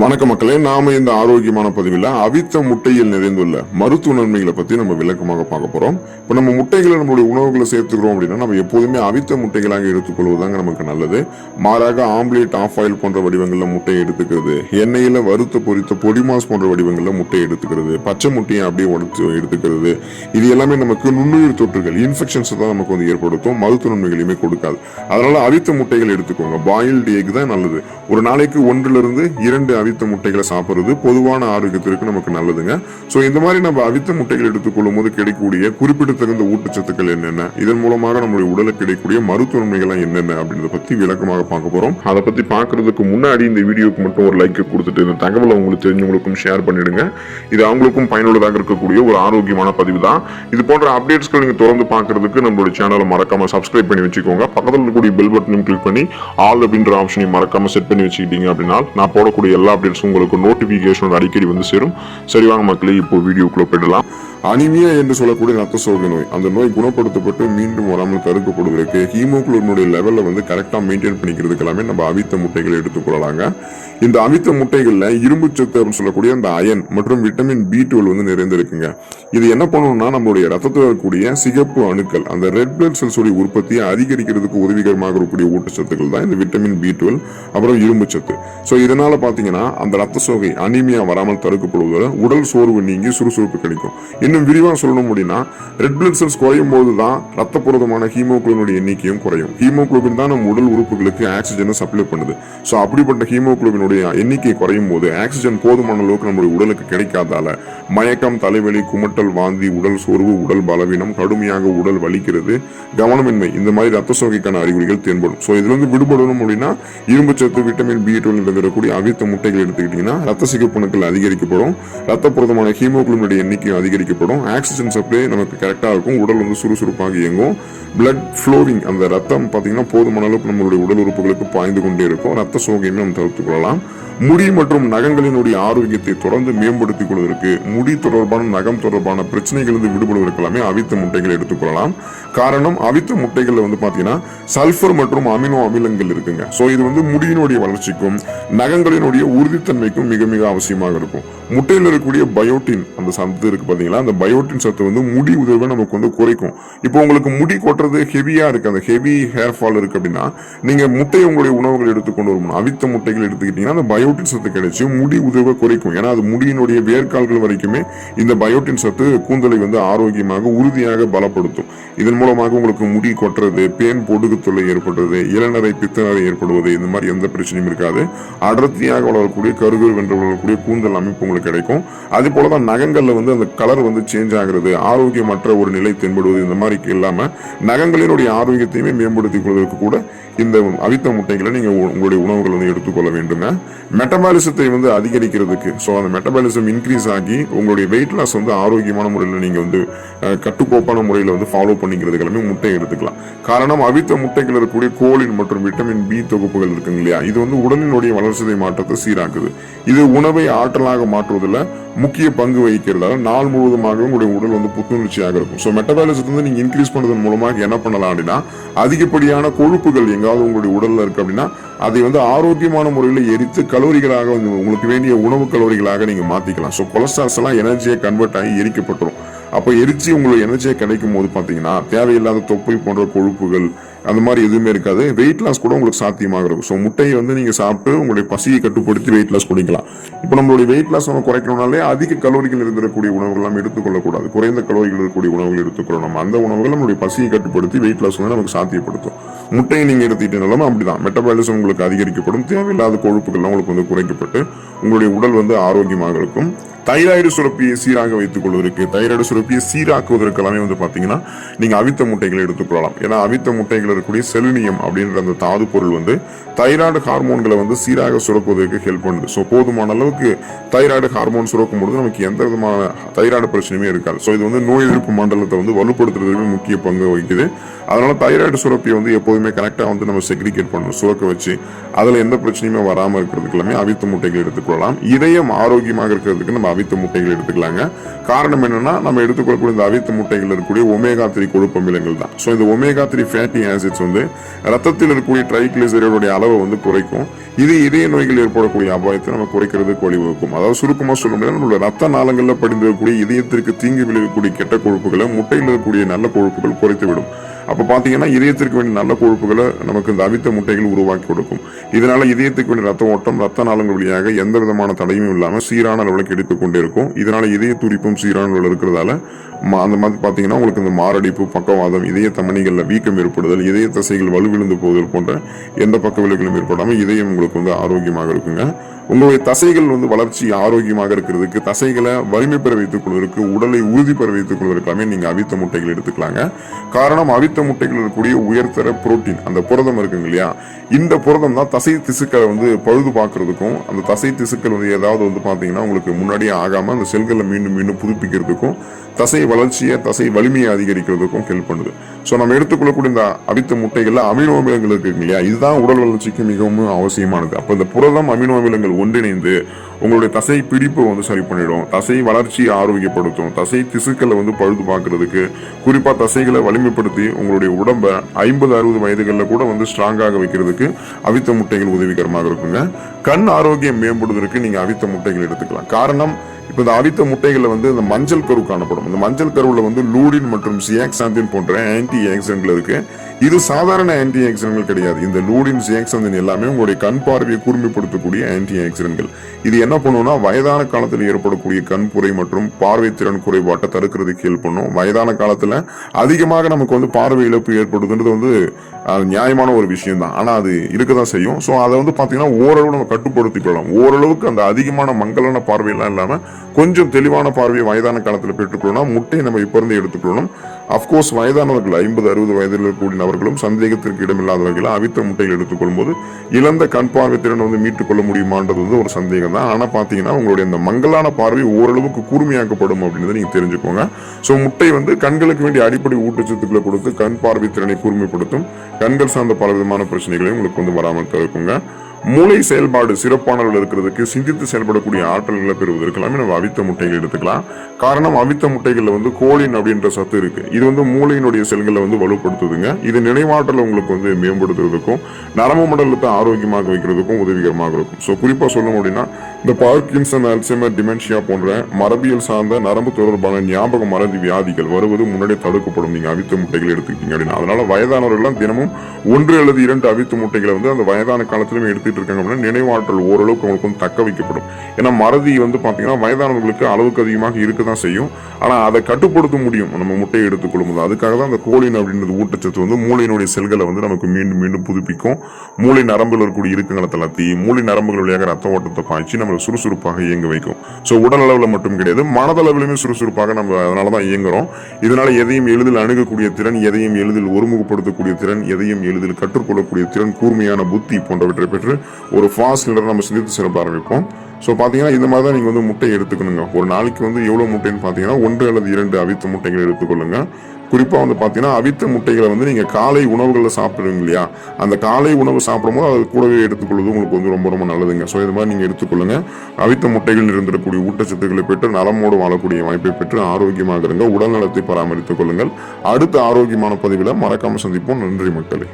வணக்க மக்களே, நாம இந்த ஆரோக்கியமான பதிவில் அவித்த முட்டையில் நிறைந்துள்ள மருத்துவ நன்மைகளை பத்தி நம்ம விளக்கமாக பார்க்க போறோம். இப்ப நம்ம முட்டைகளை நம்மளுடைய உணவுகளை சேர்த்துக்கிறோம் அப்படின்னா நம்ம எப்போதுமே அவித்த முட்டைகளாக எடுத்துக்கொள்வதுதாங்க நமக்கு நல்லது. மாறாக ஆம்லேட், ஆஃப் ஆயில் போன்ற வடிவங்கள்ல முட்டையை எடுத்துக்கிறது, எண்ணெயில வறுத்த பொரித்த பொடிமாஸ் போன்ற வடிவங்கள்ல முட்டையை எடுத்துக்கிறது, பச்சை முட்டையை அப்படியே உடைச்சு எடுத்துக்கிறது, இது எல்லாமே நமக்கு நுண்ணுயிர் தொற்றுகள், இன்ஃபெக்ஷன்ஸ் தான் நமக்கு வந்து ஏற்படுத்தும், மருத்துவ நன்மைகளையுமே கொடுக்காது. அதனால அவித்த முட்டைகள் எடுத்துக்கோங்க. பாயில்டு எக் தான் நல்லது. ஒரு நாளைக்கு 1-2 அவித்த முட்டைகளை சாப்பிடுறது பொதுவான ஆரோக்கியத்திற்கு நமக்கு நல்லதுங்க. சோ இந்த மாதிரி நம்ம அவித்த முட்டைகள் எடுத்துக்கொள்ளும் போது கிடைக்கக்கூடிய குறிப்பிடத்தகுந்த ஊட்டச்சத்துக்கள் என்னென்ன, இதன் மூலமாக நம்மளுடைய உடலுக்கு கிடைக்கக்கூடிய மருத்துவ நன்மைகள் என்னென்ன அப்படின்றத பத்தி விளக்கமாக பார்க்க போறோம். அதை பத்தி பார்க்கறதுக்கு முன்னாடி இந்த வீடியோக்கு மட்டும் ஒரு லைக் கொடுத்துட்டு இந்த தகவலை உங்களுக்கு தெரிஞ்சவங்களுக்கும் ஷேர் பண்ணிடுங்க. இது அவங்களுக்கும் பயனுள்ளதாக இருக்கக்கூடிய ஒரு ஆரோக்கியமான பதிவு தான். இது போன்ற அப்டேட்ஸ்கள் நீங்க தொடர்ந்து பார்க்கறதுக்கு நம்மளுடைய சேனலை மறக்காம சப்ஸ்கிரைப் பண்ணி வச்சுக்கோங்க. பக்கத்தில் இருக்கக்கூடிய பெல் பட்டனையும் கிளிக் பண்ணி ஆல் அப்படின்ற ஆப்ஷனையும் மறக்காம செட் பண்ணி வச்சுக்கிட்டீங்க அப்படின்னா நான் போடக்கூடிய எல்லா அப்டேட்ஸும் உங்களுக்கு நோட்டிபிகேஷன் அடிக்கடி வந்து சேரும். சரி வாங்க மக்களே, இப்போ வீடியோக்குள்ள போயிடலாம். அனிமியா என்று சொல்லக்கூடிய ரத்த சோகை நோய், அந்த நோய் குணப்படுத்தப்பட்டு மீண்டும் வராமல் தடுக்கப்படுவதற்கு ஹீமோகுளோபினுடைய லெவல்ல வந்து கரெக்டா மெயின்டைன் பண்ணிக்கிறதுக்கு எல்லாமே நம்ம அவித்த முட்டைகளை எடுத்துக்கொள்ளலாங்க. இந்த அவித்த முட்டைகள்ல இரும்பு சத்து அப்படின்னு சொல்லக்கூடிய அந்த அயன் மற்றும் விட்டமின் B12 வந்து நிறைந்திருக்குங்க. இது என்ன பண்ணணும்னா நம்மளுடைய ரத்தத்தில் இருக்கக்கூடிய சிகப்பு அணுக்கள், அந்த ரெட் பிளட் செல்ஸ் உடைய உற்பத்தியை அதிகரிக்கிறதுக்கு உதவிகரமாக இருக்கக்கூடிய ஊட்டச்சத்துக்கள் தான் இந்த விட்டமின் B12 அப்புறம் இரும்பு சத்து. சோ இதனால பாத்தீங்கன்னா அந்த ரத்த சோகை அனிமியா வராமல் தடுக்கப்படுவதோட உடல் சோர்வு நீங்கி சுறுசுறுப்பு கிடைக்கும். இன்னும் விரிவா சொல்லணும் அப்படின்னா ரெட் பிளட் செல்ஸ் குறையும் போதுதான் ரத்த புரதமான ஹீமோகுளோபினுடைய எண்ணிக்கையும் குறையும். ஹீமோகுளோபின் தான் நம்ம உடல் உறுப்புகளுக்கு ஆக்சிஜனை சப்ளை பண்ணுது. சோ அப்படிப்பட்ட ஹீமோகுளோபினுடைய எண்ணிக்கை குறையும் போது ஆக்சிஜன் போதுமான அளவுக்கு நம்மளுடைய உடலுக்கு கிடைக்காதால மயக்கம், தலைவலி, குமட்டல், வாந்தி, உடல் சோர்வு, உடல் பலவீனம், கடுமையாக உடல் வலிக்கிறது, கவனமின்மை, இந்த மாதிரி ரத்த சோகைக்கான அறிகுறிகள் தென்படும். சோ இதுல இருந்து விடுபடணும் அப்படின்னா இரும்பு சத்து, விட்டமின் B12 இருக்கக்கூடிய அவித்த முட்டைகள் எடுத்துக்கிட்டீங்கன்னா ரத்த சிகப்பணுக்கள் அதிகரிக்கப்படும், ரத்த புரதமான ஹீமோகுளோபினுடைய எண்ணிக்கை அதிகரிக்கப்படும், ஆக்சிஜன் சப்ளை நமக்கு கரெக்டா இருக்கும், உடல் வந்து சுறுசுறுப்பாக இயங்கும், பிளட் ஃப்ளோவிங், அந்த ரத்தம் பாத்தீங்கன்னா போதுமான அளவுக்கு நம்மளுடைய உடல் உறுப்புகளுக்கு பாய்ந்து கொண்டே இருக்கும், ரத்த சோகையுமே நம்ம தவிர்த்துக் கொள்ளலாம். முடி மற்றும் நகங்களினுடைய ஆரோக்கியத்தை தொடர்ந்து மேம்படுத்திக் கொள்வதற்கு, முடி தொடர்பான நகம் தொடர்பான பிரச்சனைகளிலிருந்து விடுபடுவதற்கு எல்லாமே அவித்த முட்டைகள் எடுத்துக்கொள்ளலாம். காரணம், அவித்த முட்டைகள்ல வந்து பாத்தீங்கன்னா சல்பர் மற்றும் அமினோ அமிலங்கள் இருக்குங்க. சோ இது வந்து முடியினுடைய வளர்ச்சிக்கும் நகங்களினுடைய உறுதித்தன்மைக்கும் மிக மிக அவசியமாக இருக்கும். முட்டையில் இருக்கக்கூடிய பயோட்டின், அந்த சத்து இருக்கு பாத்தீங்களா, அந்த பயோட்டின் சத்து வந்து முடி உதிர்வை நமக்கு வந்து குறைக்கும். இப்போ உங்களுக்கு முடி கொட்டுறது ஹெவியா இருக்கு, அந்த ஹெவி ஹேர் ஃபால் இருக்கு அப்படின்னா நீங்க முட்டையை உங்களுடைய உணவுகள் எடுத்துக்கொண்டு வரணும். அவித்த முட்டைகள் எடுத்துக்கிட்டீங்கன்னா அந்த பயோட்டின் சத்து கிடைச்சு முடி உதிர்வை குறைக்கும். ஏன்னா அது முடியினுடைய வேர்க்கால்கள் வரைக்குமே இந்த பயோட்டின் சத்து கூந்தலை வந்து ஆரோக்கியமாக உறுதியாக பலப்படுத்தும். இதன் மூலமாக உங்களுக்கு முடி கொட்டுறது, பேன் பொடுகு தொல்லை ஏற்படுறது, இளநரை பித்தநரை ஏற்படுவது, இந்த மாதிரி எந்த பிரச்சனையும் இருக்காது. அடர்த்தியாக வளரக்கூடிய கருகரு வென்று வளரக்கூடிய கூந்தல் அமைப்பு உங்களுக்கு கிடைக்கும். அதே போலதான் நகங்கள்ல வந்து அந்த கலர் வந்து சேஞ்ச் ஆகிறது, ஆரோக்கியமற்ற ஒரு நிலை தென்படுவது, இந்த மாதிரி இல்லாம நகங்களினுடைய ஆரோக்கியத்தையுமே மேம்படுத்திக் கொள்வதற்கு கூட இந்த அவித்த முட்டைகளை நீங்க உங்களுடைய உணவுகள் வந்து எடுத்துக்கொள்ள வேண்டுங்க. மெட்டபாலிசத்தை வந்து அதிகரிக்கிறதுக்கு, ஸோ அந்த மெட்டபாலிசம் இன்க்ரீஸ் ஆகி உங்களுடைய வெயிட் லாஸ் வந்து ஆரோக்கியமான முறையில் நீங்க வந்து கட்டுக்கோப்பான முறையில் வந்து ஃபாலோ பண்ணிக்கிறதுக்கு எல்லாமே முட்டை எடுத்துக்கலாம். காரணம், அவித்த முட்டைகள் இருக்கக்கூடிய கோலின் மற்றும் விட்டமின் B தொகுப்புகள் இருக்குங்க இல்லையா, இது வந்து உடலினுடைய வளர்ச்சிதை மாற்றத்தை சீராக்குது. இது உணவை ஆற்றலாக மாற்றுவதில் முக்கிய பங்கு வகிக்கிறதால நாள் முழுவதுமாக உங்களுடைய உடல் வந்து புத்துணர்ச்சியாக இருக்கும். ஸோ மெட்டபாலிசத்தை வந்து நீங்க இன்க்ரீஸ் பண்ணதன் மூலமாக என்ன பண்ணலாம் அப்படின்னா, அதிகப்படியான கொழுப்புகள் எங்காவது உங்களுடைய உடல்ல இருக்கு அப்படின்னா அதை வந்து ஆரோக்கியமான முறையில் எரித்து கலோரிகளாக உங்களுக்கு வேண்டிய உணவு கலோரிகளாக நீங்க மாத்திக்கலாம். ஸோ கொலஸ்ட்ரால்ஸ் எல்லாம் எனர்ஜியை கன்வெர்ட் ஆகி எரிக்கப்பட்டுரும். அப்போ எரிச்சு உங்களுக்கு எனர்ஜியை கிடைக்கும் போது பாத்தீங்கன்னா தேவையில்லாத தொப்பை போன்ற கொழுப்புகள் அந்த மாதிரி எதுவுமே இருக்காது. வெயிட் லாஸ் கூட உங்களுக்கு சாத்தியமாக இருக்கும். ஸோ முட்டையை வந்து நீங்க சாப்பிட்டு உங்களுடைய பசியை கட்டுப்படுத்தி வெயிட் லாஸ் குடிக்கலாம். இப்போ நம்மளுடைய வெயிட் லாஸ் நம்ம குறைக்கணும்னாலே அதிக கலோரிகள் இருந்திருக்கக்கூடிய உணவுகள் எல்லாம் எடுத்துக்கொள்ளக்கூடாது. குறைந்த கலோரிகள் இருக்கக்கூடிய உணவுகள் எடுத்துக்கிறோம். நம்ம அந்த உணவுகள் நம்மளுடைய பசியை கட்டுப்படுத்தி வெயிட் லாஸ் வந்து நமக்கு சாத்தியப்படுத்தும். முட்டையை நீங்க எடுத்துக்கிட்டனாலும் அப்படிதான், மெட்டபாலிசம் உங்களுக்கு அதிகரிக்கப்படும், தேவையில்லாத கொழுப்புகள்லாம் உங்களுக்கு வந்து குறைக்கப்பட்டு உங்களுடைய உடல் வந்து ஆரோக்கியமாக இருக்கும். தைராய்டு சுரப்பியை சீராக வைத்துக் கொள்வதற்கு, தைராய்டு சுரப்பியை சீராக்குவதற்கு எல்லாமே வந்து பாத்தீங்கன்னா நீங்க அவித்த முட்டைகளை எடுத்துக்கொள்ளலாம். ஏன்னா அவித்த முட்டைகள் இருக்கக்கூடிய செலினியம் அப்படின்ற அந்த தாது பொருள் வந்து தைராய்டு ஹார்மோன்களை வந்து சீராக சுரக்குவதற்கு ஹெல்ப் பண்ணுது. ஸோ போதுமான அளவுக்கு தைராய்டு ஹார்மோன் சுரக்கும் பொழுது நமக்கு எந்த விதமான தைராய்டு பிரச்சனையுமே இருக்காது. ஸோ இது வந்து நோய் எதிர்ப்பு மண்டலத்தை வந்து வலுப்படுத்துறதுக்கு முக்கிய பங்கு வகிக்குது. அதனால தைராய்டு சுரப்பியை வந்து எப்போதுமே கரெக்டா வந்து நம்ம செக்ரிகேட் பண்ணணும், சுரக்க வச்சு அதுல எந்த பிரச்சனையுமே வராம இருக்கிறதுக்கு எல்லாமே அவித்த முட்டைகள் எடுத்துக்கொள்ளலாம். இதயம் ஆரோக்கியமாக இருக்கிறதுக்கு நம்ம அவித்த முட்டைகள் எடுத்துக்கலாங்க. காரணம் என்னன்னா நம்ம எடுத்துக்கொள்ளக்கூடிய இந்த அவித்த முட்டைகள் இருக்கக்கூடிய ஒமேகா 3 கொழுப்பு அமிலங்கள் தான். ஸோ இந்த ஒமேகா 3 ஃபேட்டி ஆசிட்ஸ் வந்து ரத்தத்தில் இருக்கக்கூடிய ட்ரைகிளிசரைடோட அளவை வந்து குறைக்கும். இது இதய நோய்கள் ஏற்படக்கூடிய அபாயத்தை நம்ம குறைக்கிறதுக்கு வழிவகுக்கும். அதாவது சுருக்கமாக சொல்ல முடியாது, நம்மளோட ரத்த நாளங்களில் படிந்திருக்கக்கூடிய இதயத்திற்கு தீங்கு விளைவிக்கக்கூடிய கெட்ட கொழுப்புகளை முட்டையில் இருக்கக்கூடிய நல்ல கொழுப்புகள் குறைத்து விடும். அப்போ பார்த்தீங்கன்னா இதயத்திற்கு வேண்டிய நல்ல கொழுப்புகளை நமக்கு இந்த அவித்த முட்டைகள் உருவாக்கி கொடுக்கும். இதனால இதயத்துக்கு வேண்டிய ரத்த ஓட்டம் ரத்த நாளங்கள் வழியாக எந்த விதமான தடையும் இல்லாமல் சீரான அளவில் கிடைத்து கொண்டே இருக்கும். இதனால இதய துடிப்பும் சீரான அளவில் இருக்கிறதால அந்த மாதிரி பார்த்தீங்கன்னா உங்களுக்கு இந்த மாரடைப்பு, பக்கவாதம், இதய தமனிகளில் வீக்கம் ஏற்படுதல், இதய தசைகள் வலுவிழந்து போதல் போன்ற எந்த பக்க விளைவுகளும் ஏற்படாமல் இதயம் உங்களுக்கு வந்து ஆரோக்கியமாக இருக்குங்க. உங்களுடைய தசைகள் வந்து வளர்ச்சி ஆரோக்கியமாக இருக்கிறதுக்கு, தசைகளை வலிமை பெற வைத்துக் கொள்வதற்கு, உடலை உறுதி பெற வைத்துக் கொள்வதற்காக நீங்க அவித்த முட்டைகள் எடுத்துக்கலாங்க. காரணம் அவித்த முட்டைகள் இருக்கக்கூடிய உயர்தர புரோட்டீன், அந்த புரதம் இருக்குங்க இல்லையா, இந்த புரதம் தான் தசை திசுக்களை வந்து பழுது பார்க்கறதுக்கும், அந்த தசை திசுக்கள் வந்து ஏதாவது வந்து பாத்தீங்கன்னா உங்களுக்கு முன்னாடியே ஆகாம அந்த செல்களை மீண்டும் மீண்டும் புதுப்பிக்கிறதுக்கும், தசை வளர்ச்சியை தசை வலிமையை அதிகரிக்கிறதுக்கும் ஹெல்ப் பண்ணுது. ஸோ நம்ம எடுத்துக்கொள்ளக்கூடிய இந்த அவித்த முட்டைகள்ல அமினோ அமிலங்கள் இருக்குங்க இல்லையா, இதுதான் உடல் வளர்ச்சிக்கு மிகவும் அவசியமானது. அப்போ இந்த புரதம் அமினோ அமிலங்கள் ஒன்றிணைந்து உங்களுடைய தசை பிடிப்பை வந்து சரி பண்ணிடும், தசை வளர்ச்சியை ஆரோக்கியப்படுத்தும், தசை திசுக்களை வந்து பழுது பார்க்கறதுக்கு, குறிப்பா தசைகளை வலிமைப்படுத்தி உங்களுடைய உடம்பை 50-60 வயதுகளில் கூட வந்து ஸ்ட்ராங்காக வைக்கிறதுக்கு அவித்த முட்டைகள் உதவிகரமாக இருக்குங்க. கண் ஆரோக்கியம் மேம்படுவதற்கு நீங்க அவித்த முட்டைகள் எடுத்துக்கலாம். காரணம் இப்போ இந்த அவித்த முட்டைகளில் வந்து இந்த மஞ்சள் கரு காணப்படும். இந்த மஞ்சள் கருவில் வந்து லூடின் மற்றும் சியாக்சாந்தின் போன்ற ஆன்டி ஆக்சிடென்ட்கள் இருக்கு. இது சாதாரண ஆன்டி ஆக்சிடென்ட்கள் கிடையாது. இந்த லூடின், சியாக்சாந்தின் எல்லாமே உங்களுடைய கண் பார்வையை கூர்மைப்படுத்தக்கூடிய ஆன்டி ஆக்சிடென்ட்கள். இது என்ன பண்ணுவோம்னா வயதான காலத்தில் ஏற்படக்கூடிய கண்புரை மற்றும் பார்வை திறன் குறைபாட்டை தடுக்கிறதுக்கு ஹெல்ப் பண்ணும். வயதான காலத்தில் அதிகமாக நமக்கு வந்து பார்வை இழப்பு ஏற்படுதுன்றது வந்து நியாயமான ஒரு விஷயம் தான், ஆனால் அது இருக்கதான் செய்யும். ஸோ அதை வந்து பார்த்தீங்கன்னா ஓரளவு நம்ம கட்டுப்படுத்திக் கொள்ளலாம். ஓரளவுக்கு அந்த அதிகமான மங்கலான பார்வையெல்லாம் இல்லாமல் கொஞ்சம் தெளிவான பார்வையை வயதான காலத்தில் பெற்றுக்கொள்ளணும். முட்டையை நம்ம இப்போ இருந்து எடுத்துக்கொள்ளணும். அப்கோர்ஸ் வயதானவர்கள் 50-60 வயதில் இருக்கக்கூடிய நபர்களும் சந்தேகத்திற்கு இடமில்லாதவர்கள் அவித்த முட்டைகள் எடுத்துக்கொள்ளும் போது இழந்த கண் பார்வை திறனை வந்து மீட்டுக் கொள்ள முடியுமான்றது வந்து ஒரு சந்தேகம் தான். ஆனால் பார்த்தீங்கன்னா உங்களுடைய இந்த மங்கலான பார்வை ஓரளவுக்கு கூர்மையாக்கப்படும் அப்படின்றத நீங்க தெரிஞ்சுக்கோங்க. ஸோ முட்டை வந்து கண்களுக்கு வேண்டிய அடிப்படை ஊட்டச்சத்துக்களை கொடுத்து கண் பார்வை திறனை கூர்மைப்படுத்தும். கண்கள் சார்ந்த பல விதமான பிரச்சனைகளையும் உங்களுக்கு வந்து வராமல் தடுக்குங்க. மூளை செயல்பாடு சிறப்பானவர்கள் இருக்கிறதுக்கு, சிந்தித்து செயல்படக்கூடிய ஆற்றல்களை பெறுவதற்கு எல்லாமே நம்ம அவித்த முட்டைகள் எடுத்துக்கலாம். காரணம் அவித்த முட்டைகள்ல வந்து கோலின் அப்படின்ற சத்து இருக்கு. இது வந்து மூளையினுடைய செல்களை வந்து வலுப்படுத்துதுங்க. இது நினைவாற்றலை உங்களுக்கு வந்து மேம்படுத்துறதுக்கும் நரம்பு மண்டலத்தை ஆரோக்கியமாக வைக்கிறதுக்கும் உதவிகரமாக இருக்கும். ஸோ குறிப்பா சொல்லணும் அப்படின்னா இந்த பார்க்கின்சன், அல்சைமர், டிமென்ஷியா போன்ற மரபியல் சார்ந்த நரம்பு தொடர்பான ஞாபக மறதி வியாதிகள் வருவது முன்னாடியே தடுக்கப்படும் நீங்க அவித்த முட்டைகள் எடுத்துக்கிட்டீங்க அப்படின்னா. அதனால வயதானவர்கள் தினமும் 1 அல்லது 2 அவித்த முட்டைகளை வந்து அந்த வயதான காலத்திலும் எடுத்து இருக்காங்க அப்படின்னா நினைவாற்றல் ஓரளவுக்கு அவங்களுக்கு வந்து தக்க வைக்கப்படும். ஏன்னா மறதி வந்து பாத்தீங்கன்னா வயதானவர்களுக்கு அளவுக்கு அதிகமாக இருக்கதான் செய்யும், ஆனா அதை கட்டுப்படுத்த முடியும் நம்ம முட்டையை எடுத்துக்கொள்ளும் போது. அதுக்காக தான் அந்த கோலின் அப்படின்றது ஊட்டச்சத்து வந்து மூளையினுடைய செல்களை வந்து நமக்கு மீண்டும் மீண்டும் புதுப்பிக்கும். மூளை நரம்புல இருக்கக்கூடிய இறுக்கங்களை தளர்த்தி மூளை நரம்புகள் வழியாக ரத்த ஓட்டத்தை பாய்ச்சி நம்மளை சுறுசுறுப்பாக இயங்க வைக்கும். ஸோ உடல் அளவில் மட்டும் கிடையாது, மனதளவிலுமே சுறுசுறுப்பாக நம்ம அதனாலதான் இயங்குறோம். இதனால எதையும் எளிதில் அணுகக்கூடிய திறன், எதையும் எளிதில் ஒருமுகப்படுத்தக்கூடிய திறன், எதையும் எளிதில் கற்றுக்கொள்ளக்கூடிய திறன், கூர்மையான புத்தி போன்றவற்றை பெற்று ஒரு ஃபாஸ்ட் லீடர் நம்ம சிந்தித்து சிறப்ப ஆரம்பிப்போம். ஸோ பார்த்தீங்கன்னா இந்த மாதிரி தான் நீங்கள் வந்து முட்டை எடுத்துக்கணுங்க. ஒரு நாளைக்கு வந்து எவ்வளோ முட்டைன்னு பார்த்தீங்கன்னா 1 அல்லது 2 அவித்த முட்டைகள் எடுத்துக்கொள்ளுங்க. குறிப்பாக வந்து பார்த்தீங்கன்னா அவித்த முட்டைகளை வந்து நீங்கள் காலை உணவுகளில் சாப்பிடுவீங்க இல்லையா, அந்த காலை உணவு சாப்பிடும்போது அது கூடவே எடுத்துக்கொள்வது உங்களுக்கு வந்து ரொம்ப ரொம்ப நல்லதுங்க. ஸோ இது மாதிரி நீங்கள் எடுத்துக்கொள்ளுங்க. அவித்த முட்டைகள் இருந்திருக்கக்கூடிய ஊட்டச்சத்துக்களை பெற்று நலமோடு வாழக்கூடிய வாய்ப்பை பெற்று ஆரோக்கியமாக இருங்க. உடல் நலத்தை பராமரித்துக் கொள்ளுங்கள். அடுத்த ஆரோக்கியமான பதிவில் மறக்காமல் சந்திப்போம். நன்றி மக்களே.